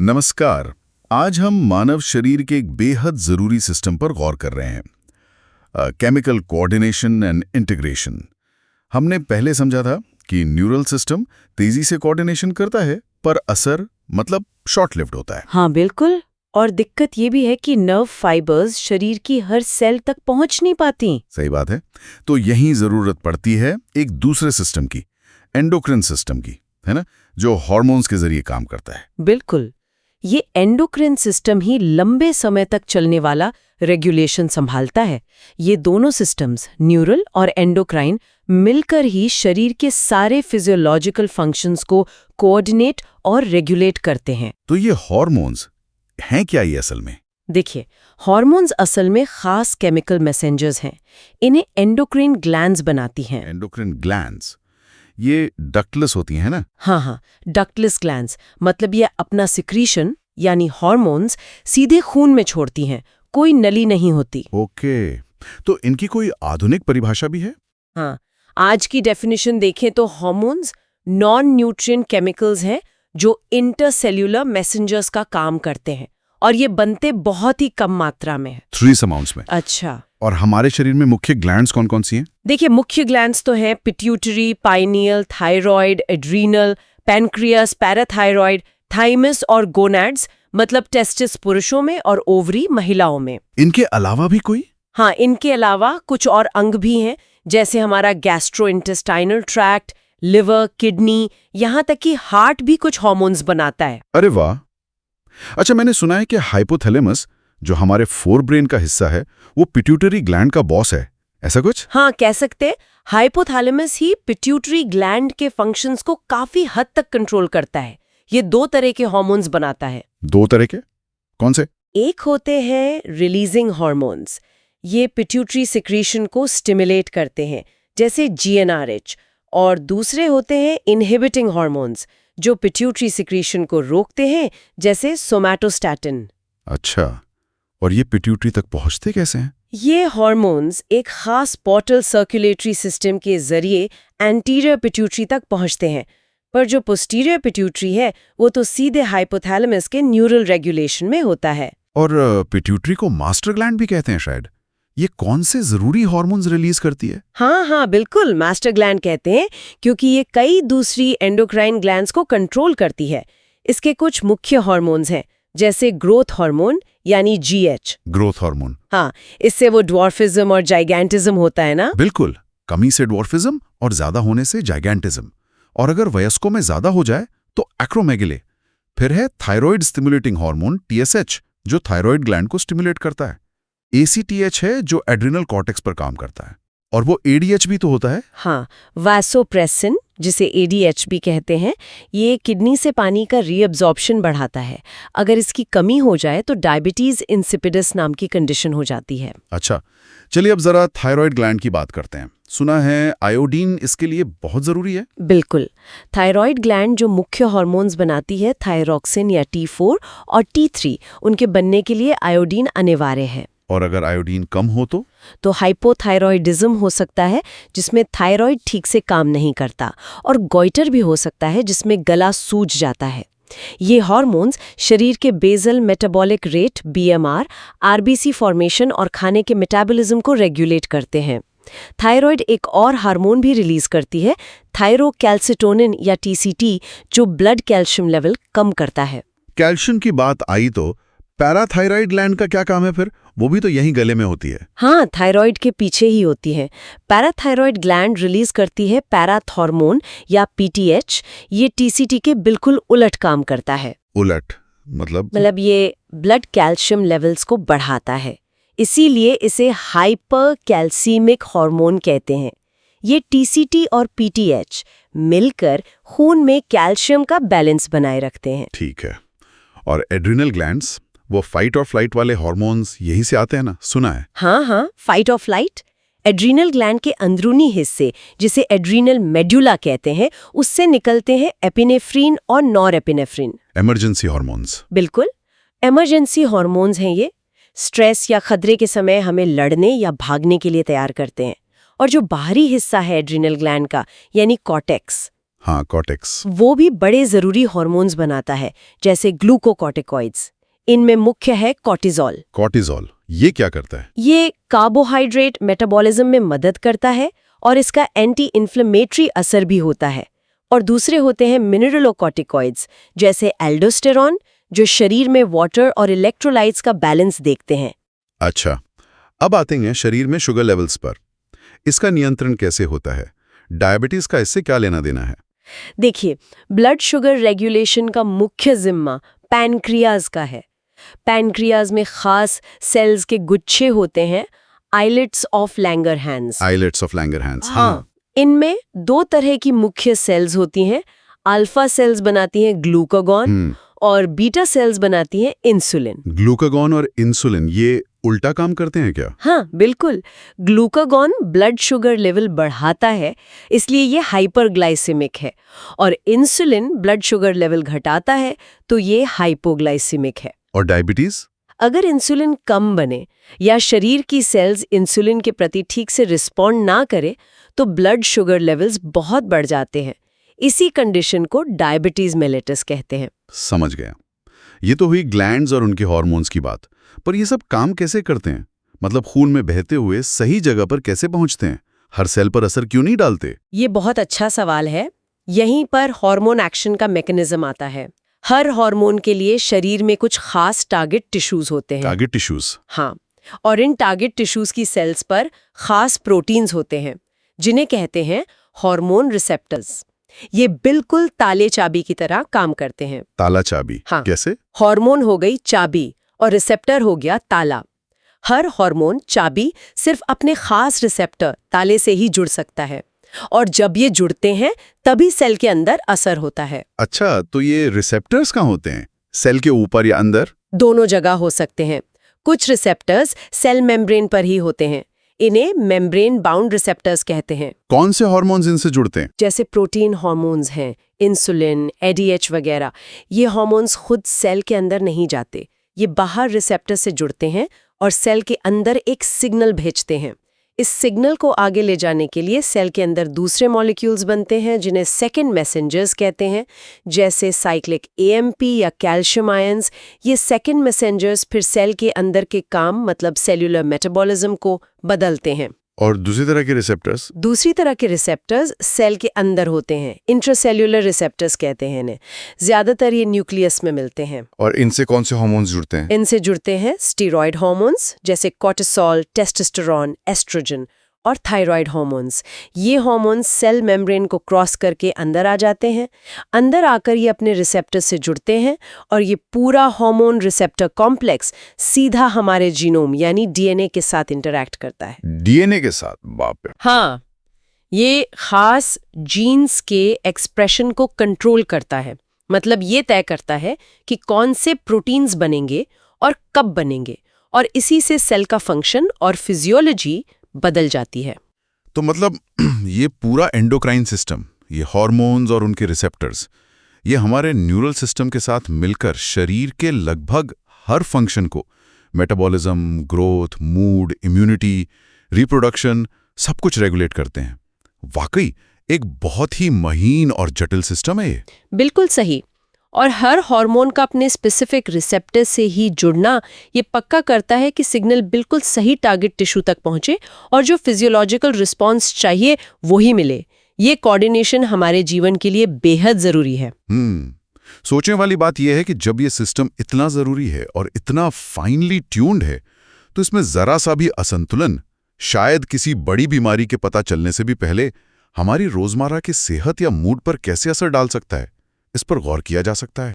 नमस्कार। आज हम मानव शरीर के एक बेहद ज़रूरी सिस्टम पर गौर कर रहे हैं, केमिकल कोऑर्डिनेशन एंड इंटीग्रेशन। हमने पहले समझा था कि न्यूरल सिस्टम तेजी से कोऑर्डिनेशन करता है, पर असर मतलब शॉर्ट लिव्ड होता है। हाँ बिल्कुल। और दिक्कत ये भी है कि नर्व फाइबर्स शरीर की हर सेल तक पहुंच नहीं पाती। सही बात है। तो यहीं ज़रूरत पड़ती है एक दूसरे सिस्टम की, एंडोक्रिन सिस्टम की, है ना, जो हार्मोन्स के जरिए काम करता है। बिल्कुल। ये एंडोक्रिन सिस्टम ही लंबे समय तक चलने वाला रेगुलेशन संभालता है। ये दोनों सिस्टम्स, न्यूरल और एंडोक्राइन, मिलकर ही शरीर के सारे फिजियोलॉजिकल फंक्शंस को कोऑर्डिनेट और रेगुलेट करते हैं। तो ये हार्मोन्स हैं क्या ये असल में? देखिए, हार्मोन्स असल में खास केमिकल मैसेंजर्स हैं। इन्हें एंडोक्राइन ग्लैंड्स बनाती हैं। एंडोक्रिन ग्लैंड्स, ये डक्टलेस होती हैं ना? हाँ, डक्टलेस ग्लैंड्स मतलब ये अपना सिक्रीशन यानी हार्मोन्स सीधे खून में छोड़ती हैं, कोई नली नहीं होती। ओके, तो इनकी कोई आधुनिक परिभाषा भी है? हाँ, आज की डेफिनेशन देखें तो हार्मोन्स नॉन न्यूट्रिएंट केमिकल्स हैं जो इंटरसेल्यूलर मैसेंजर्स का काम करते हैं, और ये बनते बहुत ही कम मात्रा में है। ट्रेस अमाउंट्स में। अच्छा, और हमारे शरीर में मुख्य ग्लैंड्स कौन कौन सी हैं? देखिए, मुख्य ग्लैंड्स तो हैं pituitary, pineal, thyroid, adrenal, pancreas, parathyroid, thymus और गोनाड्स मतलब टेस्टिस पुरुषों में और ओवरी महिलाओं में। इनके अलावा भी कोई? हाँ, इनके अलावा कुछ और अंग भी हैं, जैसे हमारा गैस्ट्रोइंटेस्टाइनल ट्रैक्ट, लिवर, किडनी, यहाँ तक कि हार्ट भी कुछ हार्मोन्स बनाता है। अरे वाह। अच्छा, मैंने सुना है कि हाइपोथैलेमस, जो हमारे फोर ब्रेन का हिस्सा है, वो पिट्यूटरी ग्लैंड का बॉस है, ऐसा कुछ? हाँ, कह सकते। हाइपोथैलेमस ही पिट्यूटरी ग्लैंड के फंक्शंस को काफी हद तक कंट्रोल करता है। ये दो तरह के हार्मोन्स बनाता है। दो तरह के? कौन से? एक होते हैं रिलीजिंग हार्मोन्स, ये पिट्यूटरी सिक्रीशन को स्टिमुलेट करते हैं, जैसे जीएनआरएच, और दूसरे होते हैं इनहिबिटिंग हार्मोन्स, जो पिट्यूटरी सिक्रीशन को रोकते हैं, जैसे सोमैटोस्टैटिन। अच्छा, और ये पिट्यूटरी तक पहुंचते कैसे हैं? ये हार्मोन्स एक खास पोर्टल सर्कुलेटरी सिस्टम के जरिए एंटीरियर पिट्यूटरी तक पहुंचते हैं, पर जो पोस्टीरियर पिट्यूटरी है वो तो सीधे हाइपोथैलेमस के न्यूरल रेगुलेशन में होता है। और पिट्यूटरी को मास्टर ग्लैंड भी कहते हैं शायद। ये कौन से जरूरी हार्मोन्स रिलीज करती है? हाँ, बिल्कुल, मास्टर ग्लैंड कहते हैं, क्योंकि ये कई दूसरी एंडोक्राइन ग्लैंड्स को कंट्रोल करती है। इसके कुछ मुख्य हार्मोन्स हैं, जैसे ग्रोथ हार्मोन यानी जीएच। Growth hormone? हाँ, इससे वो ड्वार्फिज्म और जाइगैंटिज्म होता है ना? बिल्कुल, कमी से ड्वार्फिज्म और ज्यादा होने से जाइगैंटिज्म। और अगर वयस्कों में ज्यादा हो जाए तो एक्रोमेगले। फिर है थायराइड स्टिमुलेटिंग हार्मोन टीएसएच, जो थायराइड ग्लैंड को स्टिमुलेट करता है। एसीटीएच है जो एड्रिनल कॉर्टेक्स पर काम करता है। और वो एडीएच भी तो होता है। हाँ, वासोप्रेसिन, जिसे एडीएच भी कहते हैं, ये किडनी से पानी का रीअब्जॉर्प्शन बढ़ाता है। अगर इसकी कमी हो जाए तो डायबिटीज इंसिपिडस नाम की कंडीशन हो जाती है। अच्छा, चलिए अब जरा थायराइड ग्लैंड की बात करते हैं। सुना है आयोडीन इसके लिए बहुत जरूरी है। बिल्कुल। थायराइड ग्लैंड जो मुख्य हार्मोन्स बनाती है, थायरॉक्सिन या T4 और T3, उनके बनने के लिए आयोडीन अनिवार्य है। और अगर आयोडीन कम हो तो हाइपोथायरॉयडिज्म हो सकता है, जिसमें थायराइड ठीक से काम नहीं करता, और गॉइटर भी हो सकता है, जिसमें गला सूज जाता है। ये हार्मोन्स शरीर के basal metabolic rate BMR, RBC formation और खाने के मेटाबॉलिज्म को रेगुलेट करते हैं। थायराइड एक और हार्मोन भी रिलीज करती है, थायरोकैल्सिटोनिन या TCT, जो ब्लड कैल्शियम लेवल कम करता है। कैल्शियम की बात आई तो पैराथायराइड ग्लैंड का क्या काम है फिर? वो भी तो यहीं गले में होती है। हाँ, थायराइड के पीछे ही होती है। पैराथायराइड ग्लैंड रिलीज करती है पैराथॉर्मोन या PTH। ये TCT के बिल्कुल उलट काम करता है। उलट मतलब ये ब्लड कैल्शियम लेवल्स को बढ़ाता है, इसीलिए इसे हाइपर कैल्सीमिक हार्मोन कहते हैं। ये TCT और PTH मिलकर खून में कैल्शियम का बैलेंस बनाए रखते हैं। ठीक है। और एड्रिनल ग्लैंड्स, वो फाइट और फ्लाइट वाले हार्मोन्स यहीं से आते हैं ना, सुना है? हाँ, फाइट और फ्लाइट। एड्रीनल ग्लैंड के अंदरूनी हिस्से, जिसे एड्रीनल मेडुला कहते हैं, उससे निकलते हैं एपिनेफ्रीन और नॉरएपिनेफ्रीन। Emergency hormones. बिल्कुल, इमरजेंसी हार्मोन्स हैं ये। स्ट्रेस या खतरे के समय हमें लड़ने या भागने के लिए तैयार करते हैं। और जो बाहरी हिस्सा है एड्रिनल ग्लैंड का, यानी कॉर्टेक्स, हाँ, कॉर्टेक्स। वो भी बड़े जरूरी हार्मोन्स बनाता है, जैसे ग्लूकोकॉर्टिकॉइड्स। इनमें मुख्य है कॉर्टिजोल। कॉर्टिजोल, ये क्या करता है? ये कार्बोहाइड्रेट मेटाबॉलिज्म में मदद करता है और इसका एंटी इन्फ्लेमेटरी असर भी होता है। और दूसरे होते हैं मिनरलोकॉर्टिकॉइड्स, जैसे एल्डोस्टेरॉन, जो शरीर में वाटर और इलेक्ट्रोलाइट्स का बैलेंस देखते हैं। अच्छा, अब आते हैं शरीर में शुगर लेवल्स पर। इसका नियंत्रण कैसे होता है? डायबिटीज का इससे क्या लेना देना है? देखिए, ब्लड शुगर रेगुलेशन का मुख्य जिम्मा पैनक्रियाज का है। पैनक्रियाज में खास सेल्स के गुच्छे होते हैं, islets of Langerhans. Islets of Langerhans. हाँ, इनमें दो तरह की मुख्य सेल्स होती हैं। अल्फा सेल्स बनाती हैं ग्लूकागॉन और बीटा सेल्स बनाती हैं इंसुलिन। ग्लूकागॉन और इंसुलिन ये उल्टा काम करते हैं क्या? हाँ, बिल्कुल। ग्लूकागॉन ब्लड शुगर लेवल बढ़ाता है, इसलिए ये हाइपरग्लाइसेमिक है, और इंसुलिन ब्लड शुगर लेवल घटाता है, तो ये हाइपोग्लाइसेमिक है। और डायबिटीज? अगर इंसुलिन कम बने या शरीर की सेल्स इंसुलिन के प्रति ठीक से रिस्पॉन्ड ना करे, तो ब्लड शुगर लेवल्स बहुत बढ़ जाते हैं। इसी कंडीशन को डायबिटीज मेलिटस कहते हैं। समझ गया। ये तो हुई ग्लैंड्स और उनके हार्मोन्स की बात, पर ये सब काम कैसे करते हैं? मतलब खून में बहते हुए सही जगह पर कैसे पहुंचते हैं? हर सेल पर असर क्यों नहीं डालते? ये बहुत अच्छा सवाल है। यहीं पर हार्मोन एक्शन का मैकेनिज्म आता है। हर हार्मोन के लिए शरीर में कुछ खास टारगेट टिश्यूज होते हैं। Target tissues? हाँ, और इन टारगेट टिश्यूज की सेल्स पर खास प्रोटीन्स होते हैं, जिन्हें कहते हैं हार्मोन रिसेप्टर्स। ये बिल्कुल ताले चाबी की तरह काम करते हैं। ताला चाबी? हाँ। कैसे? हार्मोन हो गई चाबी और रिसेप्टर हो गया ताला। हर हार्मोन चाबी सिर्फ अपने खास रिसेप्टर ताले से ही जुड़ सकता है, और जब ये जुड़ते हैं तभी सेल के अंदर असर होता है। अच्छा, तो ये रिसेप्टर्स कहाँ होते हैं? सेल के ऊपर या अंदर? दोनों जगह हो सकते हैं। कुछ रिसेप्टर्स सेल मेम्ब्रेन पर ही होते हैं। इन्हें मेम्ब्रेन बाउंड रिसेप्टर्स कहते हैं। कौन से हार्मोन्स इनसे जुड़ते हैं? जैसे प्रोटीन हार्मोन्स हैं, इंसुलिन, एडीएच वगैरह। ये हार्मोन्स खुद सेल के अंदर नहीं जाते, ये बाहर रिसेप्टर से जुड़ते हैं और सेल के अंदर एक सिग्नल भेजते हैं। इस सिग्नल को आगे ले जाने के लिए सेल के अंदर दूसरे मॉलिक्यूल्स बनते हैं, जिन्हें सेकेंड मैसेंजर्स कहते हैं, जैसे साइक्लिक एएमपी या कैल्शियम आयंस। ये सेकेंड मैसेंजर्स फिर सेल के अंदर के काम, मतलब सेल्यूलर मेटाबॉलिज्म को बदलते हैं। और दूसरी तरह के रिसेप्टर्स? दूसरी तरह के रिसेप्टर्स सेल के अंदर होते हैं, इंट्रासेल्यूलर रिसेप्टर्स कहते हैं इन्हें। ज्यादातर ये न्यूक्लियस में मिलते हैं। और इनसे कौन से हार्मोन्स जुड़ते हैं? इनसे जुड़ते हैं स्टीरॉयड हार्मोन्स, जैसे कॉर्टिसोल, टेस्टोस्टेरोन, एस्ट्रोजन और थायराइड हार्मोन्स। ये हार्मोन्स सेल मेम्ब्रेन को क्रॉस करके अंदर आ जाते हैं। अंदर आकर ये अपने रिसेप्टर से जुड़ते हैं और ये पूरा हार्मोन रिसेप्टर कॉम्प्लेक्स सीधा हमारे जीनोम यानी डीएनए के साथ इंटरैक्ट करता है। डीएनए के साथ? बाप रे। हाँ, ये खास जीन्स के एक्सप्रेशन को कंट्रोल करता है। मतलब ये तय करता है कि कौन से प्रोटीन्स बनेंगे और कब बनेंगे, और इसी से सेल का फंक्शन और फिजियोलॉजी बदल जाती है। तो मतलब ये पूरा एंडोक्राइन सिस्टम, ये हार्मोन्स और उनके रिसेप्टर्स, ये हमारे न्यूरल सिस्टम के साथ मिलकर शरीर के लगभग हर फंक्शन को, metabolism, growth, mood, immunity, reproduction, सब कुछ रेगुलेट करते हैं। वाकई एक बहुत ही महीन और जटिल सिस्टम है ये। बिल्कुल सही। और हर हार्मोन का अपने स्पेसिफिक रिसेप्टर से ही जुड़ना ये पक्का करता है कि सिग्नल बिल्कुल सही टारगेट टिश्यू तक पहुंचे और जो फिजियोलॉजिकल रिस्पॉन्स चाहिए वो ही मिले। ये कोऑर्डिनेशन हमारे जीवन के लिए बेहद जरूरी है। सोचने वाली बात यह है कि जब ये सिस्टम इतना जरूरी है और इतना फाइनली ट्यून्ड है, तो इसमें जरा सा भी असंतुलन शायद किसी बड़ी बीमारी के पता चलने से भी पहले हमारी रोजमर्रा की सेहत या मूड पर कैसे असर डाल सकता है, इस पर गौर किया जा सकता है।